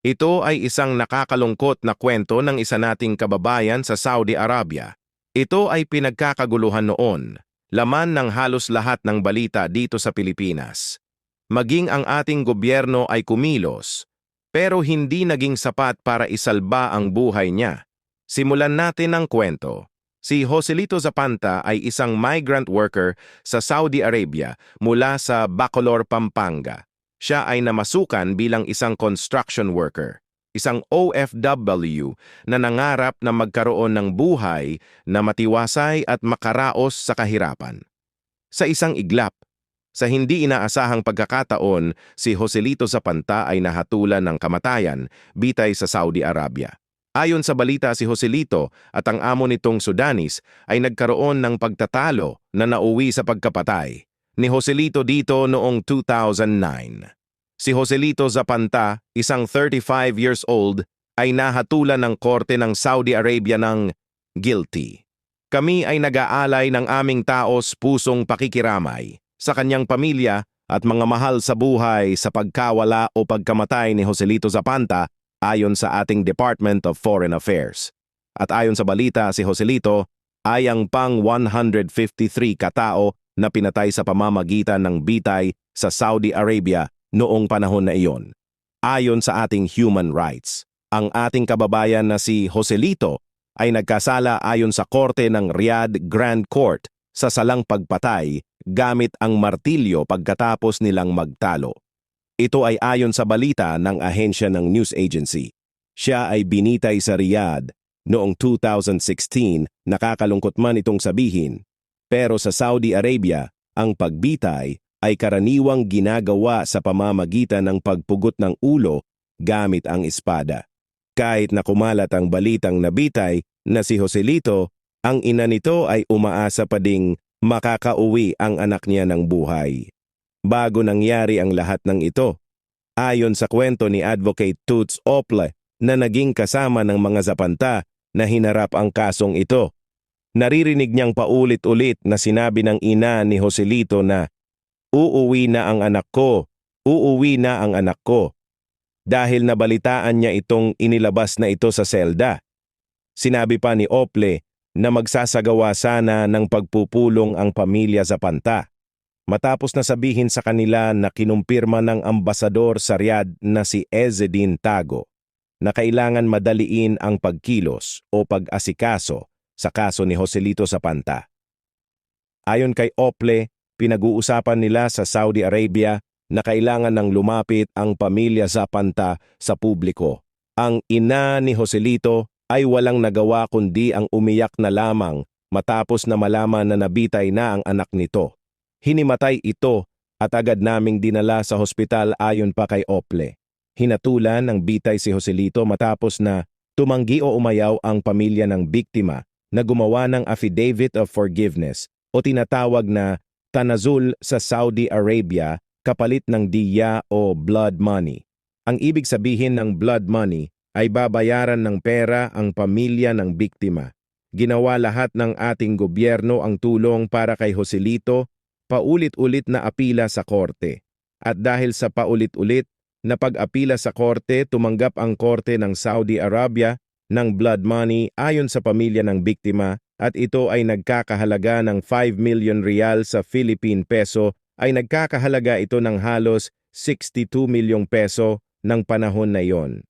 Ito ay isang nakakalungkot na kwento ng isa nating kababayan sa Saudi Arabia. Ito ay pinagkakaguluhan noon, laman ng halos lahat ng balita dito sa Pilipinas. Maging ang ating gobyerno ay kumilos, pero hindi naging sapat para isalba ang buhay niya. Simulan natin ang kwento. Si Joselito Zapanta ay isang migrant worker sa Saudi Arabia mula sa Bacolor, Pampanga. Siya ay namasukan bilang isang construction worker, isang OFW na nangarap na magkaroon ng buhay na matiwasay at makaraos sa kahirapan. Sa isang iglap, sa hindi inaasahang pagkakataon, si Joselito Zapanta ay nahatulan ng kamatayan bitay sa Saudi Arabia. Ayon sa balita, si Joselito at ang amo nitong Sudanis ay nagkaroon ng pagtatalo na nauwi sa pagkapatay ni Joselito dito noong 2009. Si Joselito Zapanta, isang 35 years old, ay nahatulan ng korte ng Saudi Arabia ng guilty. Kami ay nag-aalay ng aming taos pusong pakikiramay sa kanyang pamilya at mga mahal sa buhay sa pagkawala o pagkamatay ni Joselito Zapanta ayon sa ating Department of Foreign Affairs. At ayon sa balita, si Joselito ay ang pang-153 katao na pinatay sa pamamagitan ng bitay sa Saudi Arabia noong panahon na iyon. Ayon sa ating human rights, ang ating kababayan na si Joselito ay nagkasala ayon sa korte ng Riyadh Grand Court sa salang pagpatay gamit ang martilyo pagkatapos nilang magtalo. Ito ay ayon sa balita ng ahensya ng news agency. Siya ay binitay sa Riyadh noong 2016, nakakalungkot man itong sabihin. Pero sa Saudi Arabia, ang pagbitay ay karaniwang ginagawa sa pamamagitan ng pagpugot ng ulo gamit ang espada. Kahit na kumalat ang balitang nabitay na si Joselito, ang ina nito ay umaasa pa ding makakauwi ang anak niya ng buhay. Bago nangyari ang lahat ng ito, ayon sa kwento ni Advocate Toots Ople na naging kasama ng mga Zapanta na hinarap ang kasong ito, naririnig niyang paulit-ulit na sinabi ng ina ni Joselito na, "Uuwi na ang anak ko, uuwi na ang anak ko." Dahil nabalitaan niya itong inilabas na ito sa selda. Sinabi pa ni Ople na magsasagawa sana ng pagpupulong ang pamilya Zapanta. Matapos na sabihin sa kanila na kinumpirma ng ambasador sa Riyadh na si Ezzedine Tago na kailangan madaliin ang pagkilos o pag-asikaso sa kaso ni Joselito Zapanta. Ayon kay Ople, pinag-uusapan nila sa Saudi Arabia na kailangan ng lumapit ang pamilya Zapanta sa publiko. Ang ina ni Joselito ay walang nagawa kundi ang umiyak na lamang matapos na malaman na nabitay na ang anak nito. Hinimatay ito at agad naming dinala sa hospital ayon pa kay Ople. Hinatulan ng bitay si Joselito matapos na tumanggi o umayaw ang pamilya ng biktima na gumawa ng Affidavit of Forgiveness o tinatawag na tanazul sa Saudi Arabia kapalit ng diya o blood money. Ang ibig sabihin ng blood money ay babayaran ng pera ang pamilya ng biktima. Ginawa lahat ng ating gobyerno ang tulong para kay Joselito, paulit-ulit na apila sa korte. At dahil sa paulit-ulit na pag-apila sa korte, tumanggap ang korte ng Saudi Arabia ng blood money ayon sa pamilya ng biktima at ito ay nagkakahalaga ng 5 million riyal sa Philippine peso ay nagkakahalaga ito ng halos 62 milyong peso ng panahon na iyon.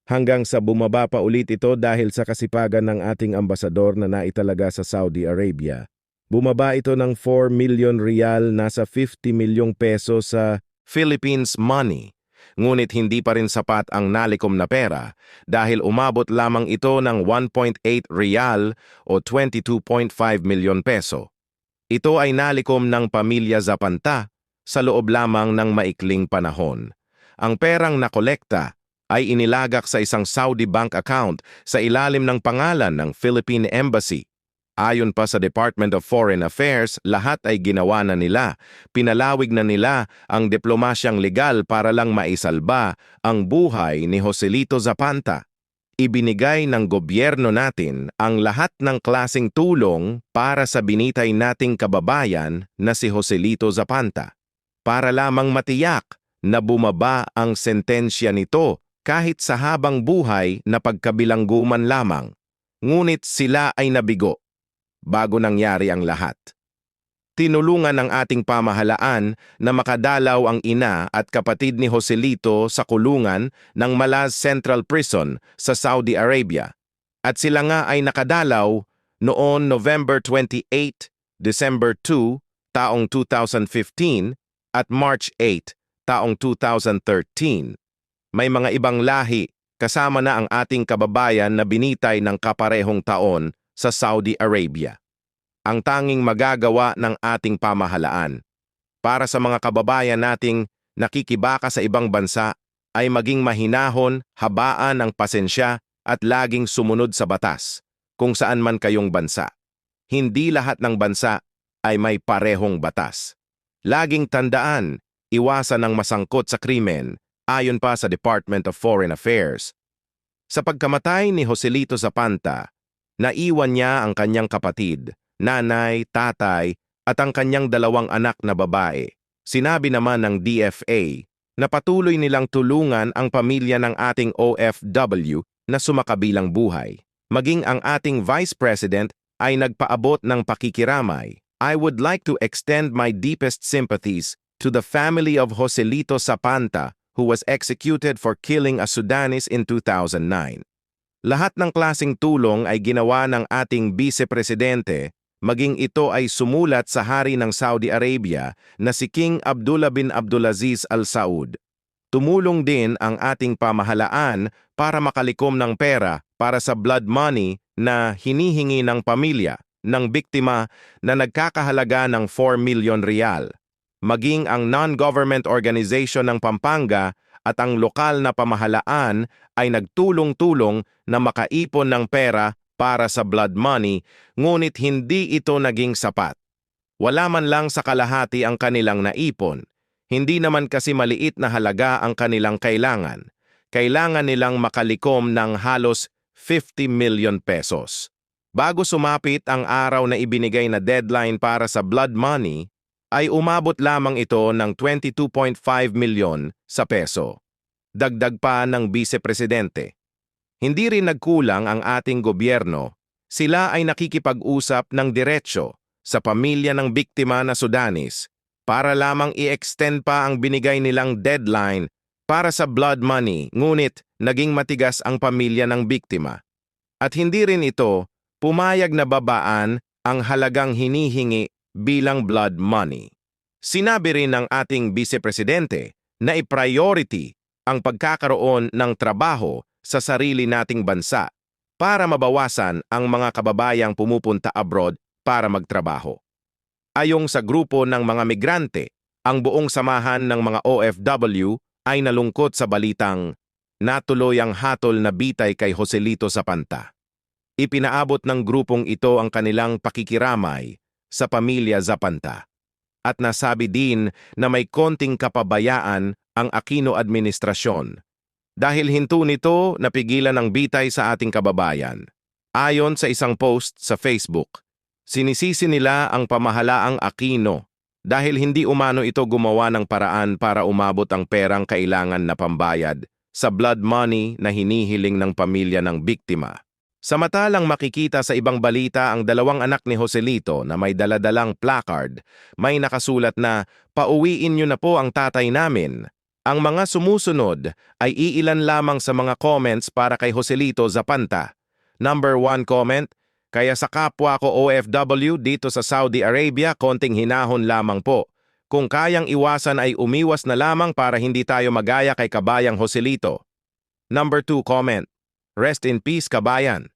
Hanggang sa bumaba pa ulit ito dahil sa kasipagan ng ating ambasador na naitalaga sa Saudi Arabia. Bumaba ito ng 4 million riyal, nasa 50 milyong peso sa Philippines money. Ngunit hindi pa rin sapat ang nalikom na pera dahil umabot lamang ito ng 1.8 riyal o 22.5 milyon peso. Ito ay nalikom ng pamilya Zapanta sa loob lamang ng maikling panahon. Ang perang nakolekta ay inilagak sa isang Saudi bank account sa ilalim ng pangalan ng Philippine Embassy. Ayon pa sa Department of Foreign Affairs, lahat ay ginawa na nila. Pinalawig na nila ang diplomasyang legal para lang maisalba ang buhay ni Joselito Zapanta. Ibinigay ng gobyerno natin ang lahat ng klaseng tulong para sa binitay nating kababayan na si Joselito Zapanta. Para lamang matiyak na bumaba ang sentensya nito kahit sa habang buhay na pagkabilangguman lamang. Ngunit sila ay nabigo bago nangyari ang lahat. Tinulungan ng ating pamahalaan na makadalaw ang ina at kapatid ni Joselito sa kulungan ng Malaz Central Prison sa Saudi Arabia. At sila nga ay nakadalaw noon November 28, December 2, taong 2015 at March 8, taong 2013. May mga ibang lahi kasama na ang ating kababayan na binitay ng kaparehong taon sa Saudi Arabia. Ang tanging magagawa ng ating pamahalaan para sa mga kababayan nating nakikibaka sa ibang bansa ay maging mahinahon, habaan ang pasensya at laging sumunod sa batas kung saan man kayong bansa. Hindi lahat ng bansa ay may parehong batas. Laging tandaan, iwasan ang masangkot sa krimen ayon pa sa Department of Foreign Affairs. Sa pagkamatay ni Joselito Zapanta, naiwan niya ang kanyang kapatid, nanay, tatay, at ang kanyang 2 anak na babae. Sinabi naman ng DFA na patuloy nilang tulungan ang pamilya ng ating OFW na sumakabilang buhay. Maging ang ating Vice President ay nagpaabot ng pakikiramay. I would like to extend my deepest sympathies to the family of Joselito Zapanta, who was executed for killing a Sudanese in 2009. Lahat ng klasing tulong ay ginawa ng ating Vice Presidente, maging ito ay sumulat sa hari ng Saudi Arabia na si King Abdullah bin Abdulaziz Al Saud. Tumulong din ang ating pamahalaan para makalikom ng pera para sa blood money na hinihingi ng pamilya ng biktima na nagkakahalaga ng 4 milyon riyal. Maging ang non-government organization ng Pampanga at ang lokal na pamahalaan ay nagtulong-tulong na makaipon ng pera para sa blood money, ngunit hindi ito naging sapat. Wala man lang sa kalahati ang kanilang naipon. Hindi naman kasi maliit na halaga ang kanilang kailangan. Kailangan nilang makalikom ng halos 50 million pesos. Bago sumapit ang araw na ibinigay na deadline para sa blood money, ay umabot lamang ito ng 22.5 milyon sa peso. Dagdag pa ng Vice Presidente. Hindi rin nagkulang ang ating gobyerno. Sila ay nakikipag-usap ng diretsyo sa pamilya ng biktima na Sudanese para lamang i-extend pa ang binigay nilang deadline para sa blood money, ngunit naging matigas ang pamilya ng biktima. At hindi rin ito pumayag na babaan ang halagang hinihingi bilang blood money. Sinabi rin ng ating Vice Presidente na i-priority ang pagkakaroon ng trabaho sa sarili nating bansa para mabawasan ang mga kababayang pumupunta abroad para magtrabaho. Ayong sa grupo ng mga migrante, ang buong samahan ng mga OFW ay nalungkot sa balitang natuloy ang hatol na bitay kay Joselito Zapanta. Ipinaabot ng grupong ito ang kanilang pakikiramay sa pamilya Zapanta. At nasabi din na may konting kapabayaan ang Aquino administrasyon. Dahil hinto nito, napigilan ang bitay sa ating kababayan. Ayon sa isang post sa Facebook, sinisisi nila ang pamahalaang Aquino dahil hindi umano ito gumawa ng paraan para umabot ang perang kailangan na pambayad sa blood money na hinihiling ng pamilya ng biktima. Samantalang makikita sa ibang balita ang 2 anak ni Joselito na may daladalang placard, may nakasulat na, "Pauwiin niyo na po ang tatay namin." Ang mga sumusunod ay iilan lamang sa mga comments para kay Joselito Zapanta. Number 1 comment, "Kaya sa kapwa ko OFW dito sa Saudi Arabia, konting hinahon lamang po. Kung kayang iwasan ay umiwas na lamang para hindi tayo magaya kay kabayang Joselito." Number 2 comment, "Rest in peace kabayan.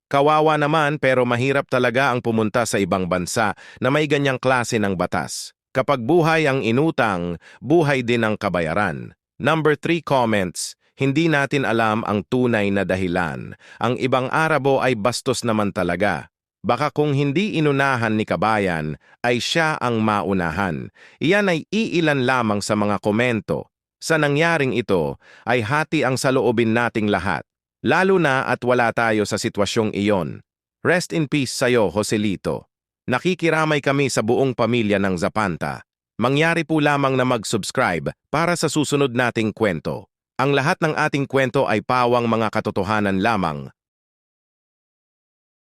Kawawa naman pero mahirap talaga ang pumunta sa ibang bansa na may ganyang klase ng batas. Kapag buhay ang inutang, buhay din ang kabayaran." Number 3 comments, "Hindi natin alam ang tunay na dahilan. Ang ibang Arabo ay bastos naman talaga. Baka kung hindi inunahan ni kabayan, ay siya ang maunahan." Iyan ay iilan lamang sa mga komento. Sa nangyaring ito, ay hati ang saloobin nating lahat. Lalo na at wala tayo sa sitwasyong iyon. Rest in peace sa'yo, Joselito. Nakikiramay kami sa buong pamilya ng Zapanta. Mangyari po lamang na mag-subscribe para sa susunod nating kwento. Ang lahat ng ating kwento ay pawang mga katotohanan lamang